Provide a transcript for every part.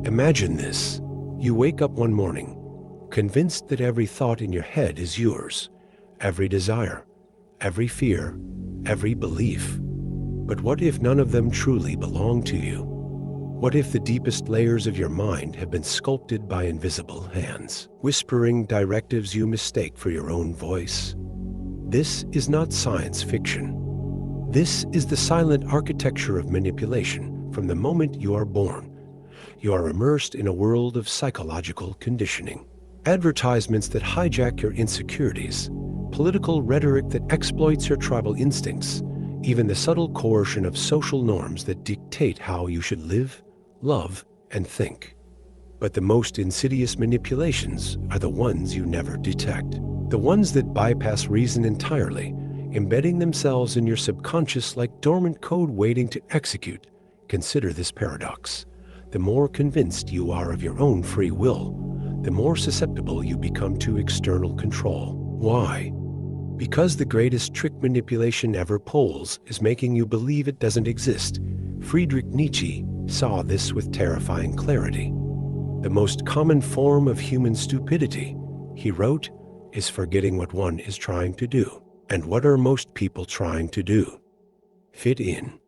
Imagine this. You wake up one morning, convinced that every thought in your head is yours, every desire, every fear, every belief. But what if none of them truly belong to you? What if the deepest layers of your mind have been sculpted by invisible hands, whispering directives you mistake for your own voice? This is not science fiction. This is the silent architecture of manipulation from the moment you are born. You are immersed in a world of psychological conditioning. Advertisements that hijack your insecurities, political rhetoric that exploits your tribal instincts, even the subtle coercion of social norms that dictate how you should live, love, and think. But the most insidious manipulations are the ones you never detect. The ones that bypass reason entirely, embedding themselves in your subconscious like dormant code waiting to execute. Consider this paradox. The more convinced you are of your own free will, the more susceptible you become to external control. Why? Because the greatest trick manipulation ever pulls is making you believe it doesn't exist. Friedrich Nietzsche saw this with terrifying clarity. The most common form of human stupidity, he wrote, is forgetting what one is trying to do. And what are most people trying to do? Fit in.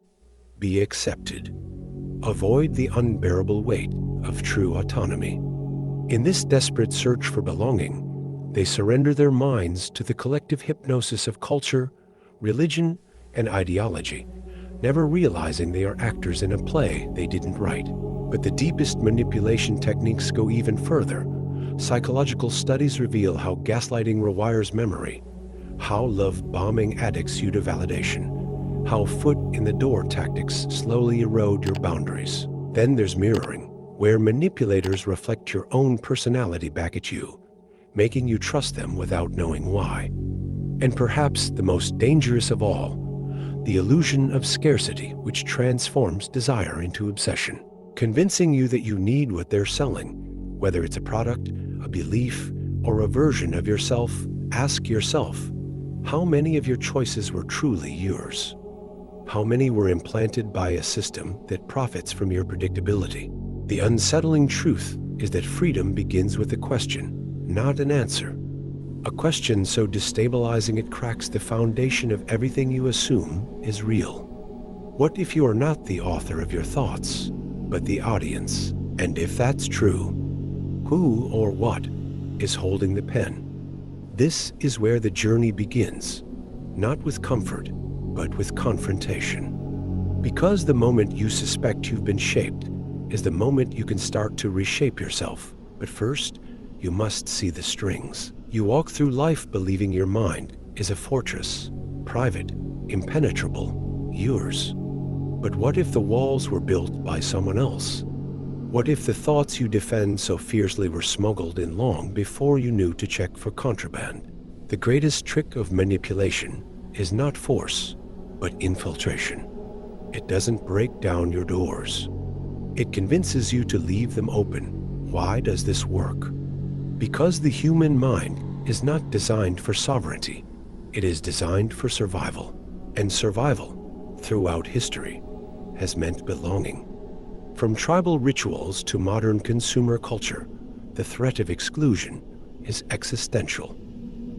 Be accepted. Avoid the unbearable weight of true autonomy. In this desperate search for belonging, they surrender their minds to the collective hypnosis of culture, religion, and ideology, never realizing they are actors in a play they didn't write. But the deepest manipulation techniques go even further. Psychological studies reveal how gaslighting rewires memory, how love bombing addicts you to validation, how foot-in-the-door tactics slowly erode your boundaries. Then there's mirroring, where manipulators reflect your own personality back at you, making you trust them without knowing why. And perhaps the most dangerous of all, the illusion of scarcity, which transforms desire into obsession, convincing you that you need what they're selling. Whether it's a product, a belief, or a version of yourself, ask yourself, how many of your choices were truly yours? How many were implanted by a system that profits from your predictability? The unsettling truth is that freedom begins with a question, not an answer. A question so destabilizing it cracks the foundation of everything you assume is real. What if you are not the author of your thoughts, but the audience? And if that's true, who or what is holding the pen? This is where the journey begins, not with comfort, but with confrontation. Because the moment you suspect you've been shaped is the moment you can start to reshape yourself. But first, you must see the strings. You walk through life believing your mind is a fortress, private, impenetrable, yours. But what if the walls were built by someone else? What if the thoughts you defend so fiercely were smuggled in long before you knew to check for contraband? The greatest trick of manipulation is not force, but infiltration. It doesn't break down your doors. It convinces you to leave them open. Why does this work? Because the human mind is not designed for sovereignty. It is designed for survival. And survival, throughout history, has meant belonging. From tribal rituals to modern consumer culture, the threat of exclusion is existential.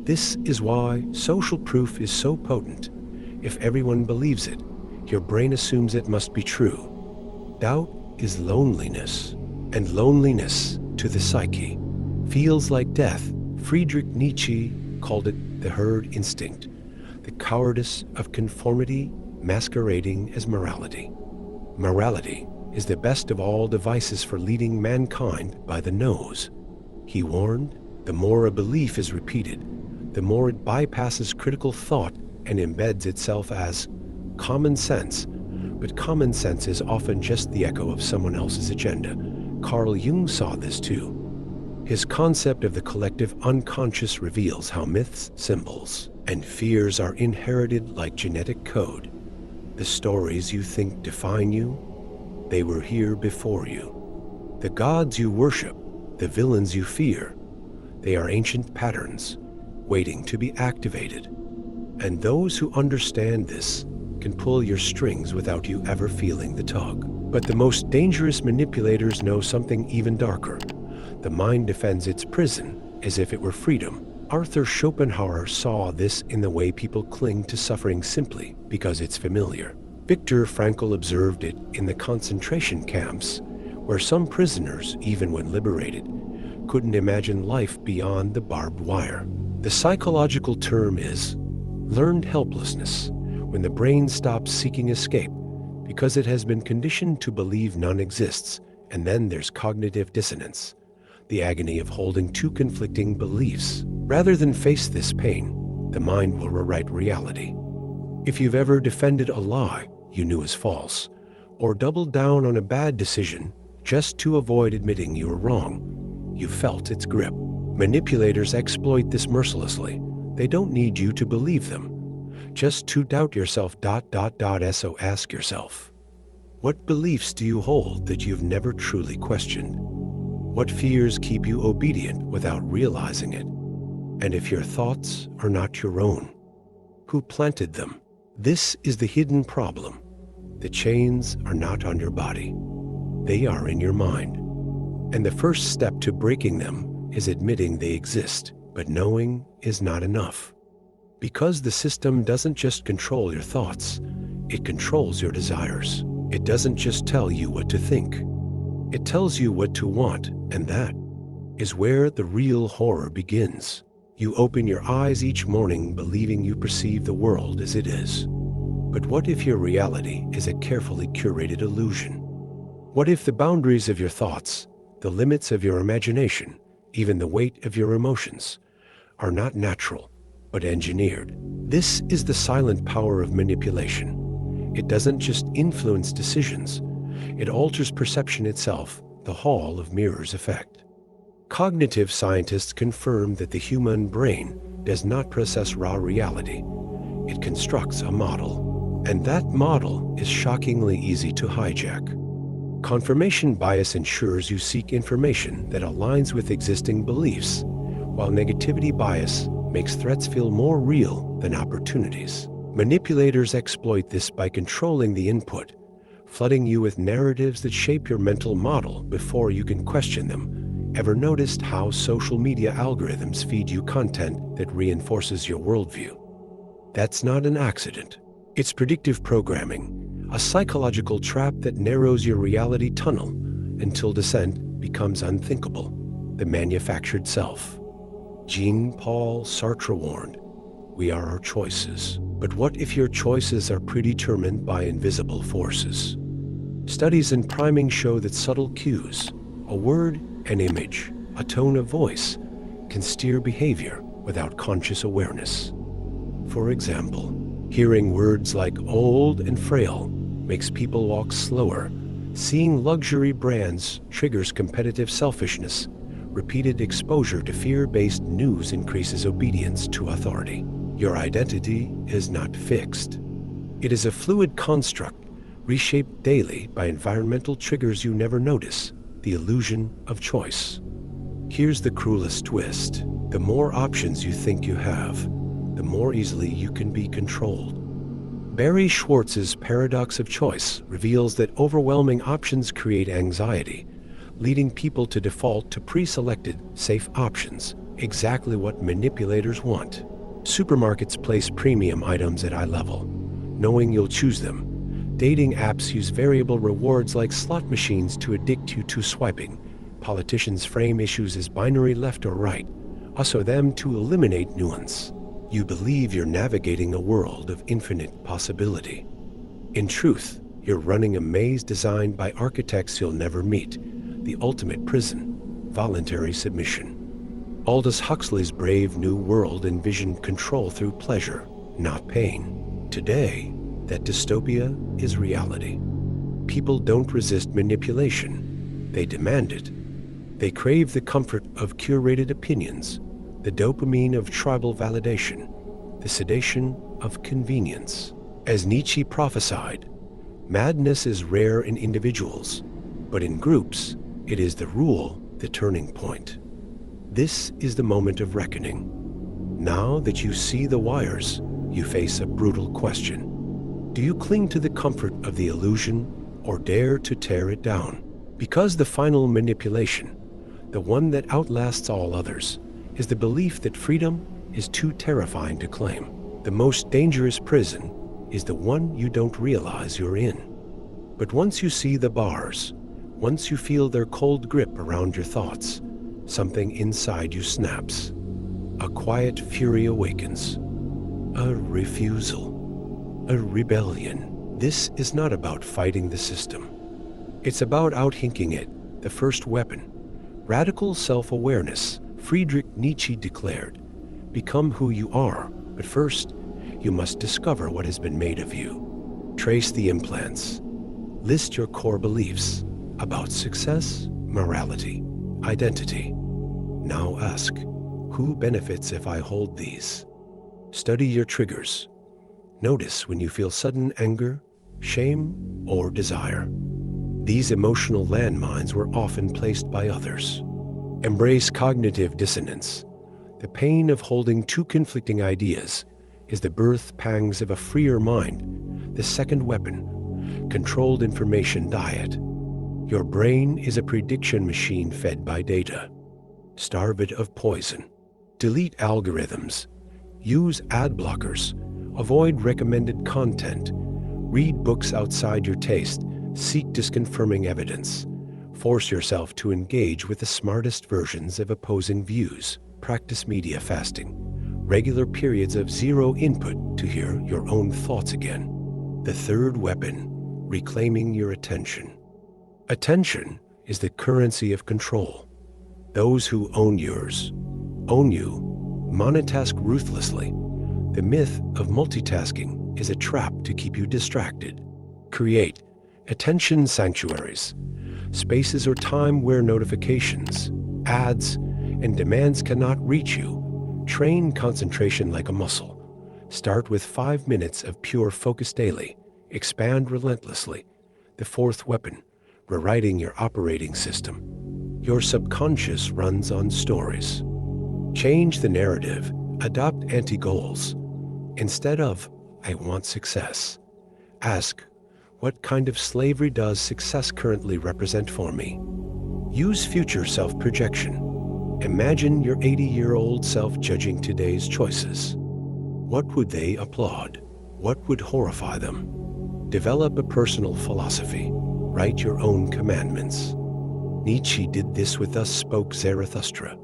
This is why social proof is so potent. If everyone believes it, your brain assumes it must be true. Doubt is loneliness, and loneliness to the psyche feels like death. Friedrich Nietzsche called it the herd instinct, the cowardice of conformity masquerading as morality. Morality is the best of all devices for leading mankind by the nose. He warned, the more a belief is repeated, the more it bypasses critical thought and embeds itself as common sense. But common sense is often just the echo of someone else's agenda. Carl Jung saw this too. His concept of the collective unconscious reveals how myths, symbols, and fears are inherited like genetic code. The stories you think define you, they were here before you. The gods you worship, the villains you fear, they are ancient patterns waiting to be activated. And those who understand this can pull your strings without you ever feeling the tug. But the most dangerous manipulators know something even darker. The mind defends its prison as if it were freedom. Arthur Schopenhauer saw this in the way people cling to suffering simply because it's familiar. Viktor Frankl observed it in the concentration camps, where some prisoners, even when liberated, couldn't imagine life beyond the barbed wire. The psychological term is learned helplessness, when the brain stops seeking escape because it has been conditioned to believe none exists. And then there's cognitive dissonance, the agony of holding two conflicting beliefs. Rather than face this pain, the mind will rewrite reality. If you've ever defended a lie you knew was false, or doubled down on a bad decision just to avoid admitting you were wrong, you felt its grip. Manipulators exploit this mercilessly. They don't need you to believe them, just to doubt yourself. So ask yourself, what beliefs do you hold that you've never truly questioned? What fears keep you obedient without realizing it? And if your thoughts are not your own, who planted them? This is the hidden problem. The chains are not on your body. They are in your mind. And the first step to breaking them is admitting they exist, but knowing is not enough. Because the system doesn't just control your thoughts, it controls your desires. It doesn't just tell you what to think. It tells you what to want, and that is where the real horror begins. You open your eyes each morning believing you perceive the world as it is. But what if your reality is a carefully curated illusion? What if the boundaries of your thoughts, the limits of your imagination, even the weight of your emotions, are not natural, but engineered? This is the silent power of manipulation. It doesn't just influence decisions, it alters perception itself, the Hall of Mirrors effect. Cognitive scientists confirm that the human brain does not process raw reality. It constructs a model, and that model is shockingly easy to hijack. Confirmation bias ensures you seek information that aligns with existing beliefs, while negativity bias makes threats feel more real than opportunities. Manipulators exploit this by controlling the input, flooding you with narratives that shape your mental model before you can question them. Ever noticed how social media algorithms feed you content that reinforces your worldview? That's not an accident. It's predictive programming, a psychological trap that narrows your reality tunnel until dissent becomes unthinkable, the manufactured self. Jean-Paul Sartre warned, "We are our choices." But what if your choices are predetermined by invisible forces? Studies in priming show that subtle cues, a word, an image, a tone of voice, can steer behavior without conscious awareness. For example, hearing words like old and frail makes people walk slower. Seeing luxury brands triggers competitive selfishness. Repeated exposure to fear-based news increases obedience to authority. Your identity is not fixed. It is a fluid construct, reshaped daily by environmental triggers you never notice, the illusion of choice. Here's the cruelest twist. The more options you think you have, the more easily you can be controlled. Barry Schwartz's paradox of choice reveals that overwhelming options create anxiety, leading people to default to pre-selected, safe options, exactly what manipulators want. Supermarkets place premium items at eye level, knowing you'll choose them. Dating apps use variable rewards like slot machines to addict you to swiping. Politicians frame issues as binary left or right, also them to eliminate nuance. You believe you're navigating a world of infinite possibility. In truth, you're running a maze designed by architects you'll never meet, the ultimate prison, voluntary submission. Aldous Huxley's Brave New World envisioned control through pleasure, not pain. Today, that dystopia is reality. People don't resist manipulation. They demand it. They crave the comfort of curated opinions, the dopamine of tribal validation, the sedation of convenience. As Nietzsche prophesied, madness is rare in individuals, but in groups, it is the rule, the turning point. This is the moment of reckoning. Now that you see the wires, you face a brutal question. Do you cling to the comfort of the illusion or dare to tear it down? Because the final manipulation, the one that outlasts all others, is the belief that freedom is too terrifying to claim. The most dangerous prison is the one you don't realize you're in. But once you see the bars, once you feel their cold grip around your thoughts, something inside you snaps. A quiet fury awakens. A refusal. A rebellion. This is not about fighting the system. It's about outhinking it, the first weapon. Radical self-awareness, Friedrich Nietzsche declared. Become who you are, but first, you must discover what has been made of you. Trace the implants. List your core beliefs about success, morality, identity. Now ask, who benefits if I hold these? Study your triggers. Notice when you feel sudden anger, shame, or desire. These emotional landmines were often placed by others. Embrace cognitive dissonance. The pain of holding two conflicting ideas is the birth pangs of a freer mind. The second weapon, controlled information diet. Your brain is a prediction machine fed by data. Starve it of poison. Delete algorithms. Use ad blockers. Avoid recommended content. Read books outside your taste. Seek disconfirming evidence. Force yourself to engage with the smartest versions of opposing views. Practice media fasting. Regular periods of zero input to hear your own thoughts again. The third weapon, reclaiming your attention. Attention is the currency of control. Those who own yours, own you, monotask ruthlessly. The myth of multitasking is a trap to keep you distracted. Create attention sanctuaries, spaces or time where notifications, ads, and demands cannot reach you. Train concentration like a muscle. Start with 5 minutes of pure focus daily. Expand relentlessly. The fourth weapon, rewriting your operating system. Your subconscious runs on stories. Change the narrative. Adopt anti-goals. Instead of, I want success, ask, what kind of slavery does success currently represent for me? Use future self-projection. Imagine your 80-year-old self judging today's choices. What would they applaud? What would horrify them? Develop a personal philosophy. Write your own commandments. Nietzsche did this with Thus Spoke Zarathustra,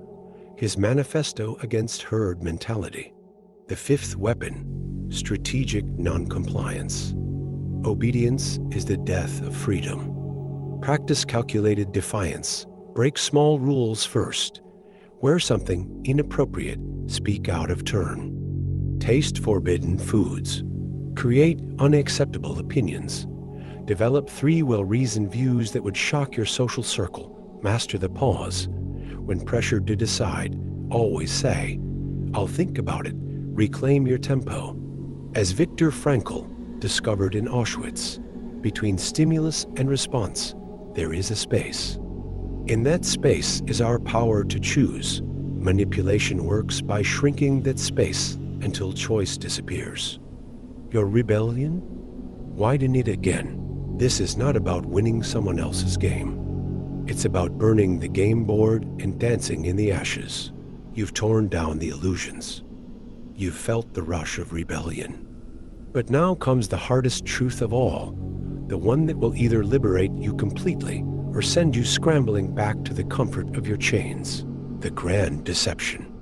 his manifesto against herd mentality. The fifth weapon, strategic noncompliance. Obedience is the death of freedom. Practice calculated defiance. Break small rules first. Wear something inappropriate. Speak out of turn. Taste forbidden foods. Create unacceptable opinions. Develop 3 well-reasoned views that would shock your social circle. Master the pause. When pressured to decide, always say, I'll think about it. Reclaim your tempo. As Viktor Frankl discovered in Auschwitz, between stimulus and response, there is a space. In that space is our power to choose. Manipulation works by shrinking that space until choice disappears. Your rebellion? Widen it again. This is not about winning someone else's game. It's about burning the game board and dancing in the ashes. You've torn down the illusions. You've felt the rush of rebellion. But now comes the hardest truth of all, the one that will either liberate you completely or send you scrambling back to the comfort of your chains, the grand deception.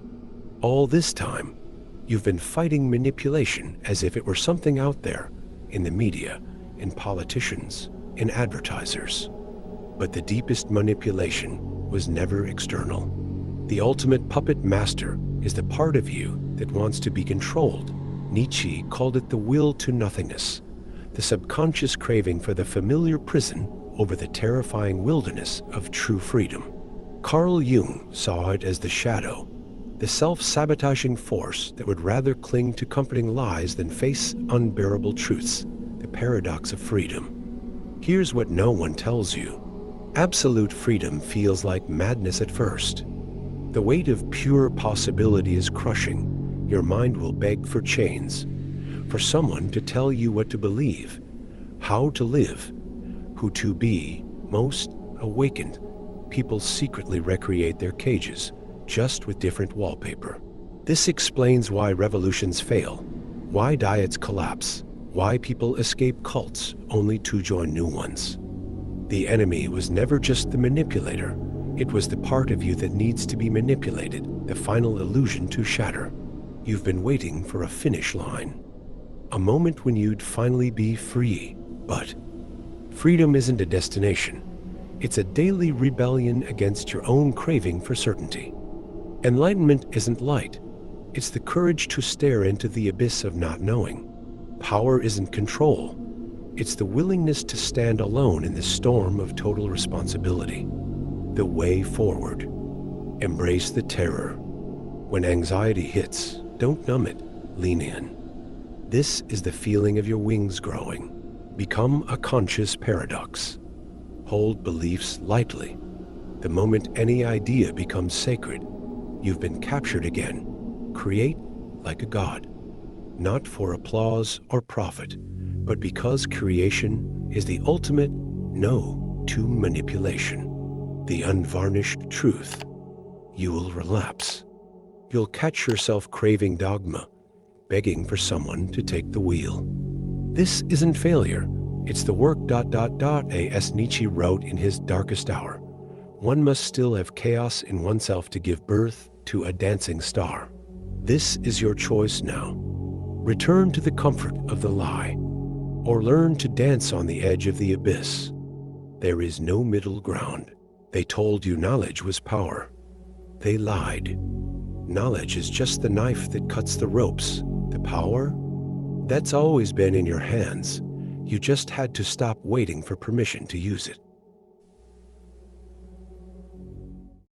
All this time, you've been fighting manipulation as if it were something out there, in the media, in politicians, in advertisers. But the deepest manipulation was never external. The ultimate puppet master is the part of you that wants to be controlled. Nietzsche called it the will to nothingness, the subconscious craving for the familiar prison over the terrifying wilderness of true freedom. Carl Jung saw it as the shadow, the self-sabotaging force that would rather cling to comforting lies than face unbearable truths, the paradox of freedom. Here's what no one tells you. Absolute freedom feels like madness at first. The weight of pure possibility is crushing. Your mind will beg for chains, for someone to tell you what to believe, how to live, who to be. Most awakened people secretly recreate their cages, just with different wallpaper. This explains why revolutions fail, why diets collapse, why people escape cults only to join new ones. The enemy was never just the manipulator. It was the part of you that needs to be manipulated, the final illusion to shatter. You've been waiting for a finish line, a moment when you'd finally be free. But freedom isn't a destination. It's a daily rebellion against your own craving for certainty. Enlightenment isn't light. It's the courage to stare into the abyss of not knowing. Power isn't control. It's the willingness to stand alone in the storm of total responsibility. The way forward. Embrace the terror. When anxiety hits, don't numb it, lean in. This is the feeling of your wings growing. Become a conscious paradox. Hold beliefs lightly. The moment any idea becomes sacred, you've been captured again. Create like a god. Not for applause or profit, but because creation is the ultimate no to manipulation. The unvarnished truth. You will relapse. You'll catch yourself craving dogma, begging for someone to take the wheel. This isn't failure. It's the work. As Nietzsche wrote in his darkest hour, one must still have chaos in oneself to give birth to a dancing star. This is your choice now. Return to the comfort of the lie, or learn to dance on the edge of the abyss. There is no middle ground. They told you knowledge was power. They lied. Knowledge is just the knife that cuts the ropes. The power? That's always been in your hands. You just had to stop waiting for permission to use it.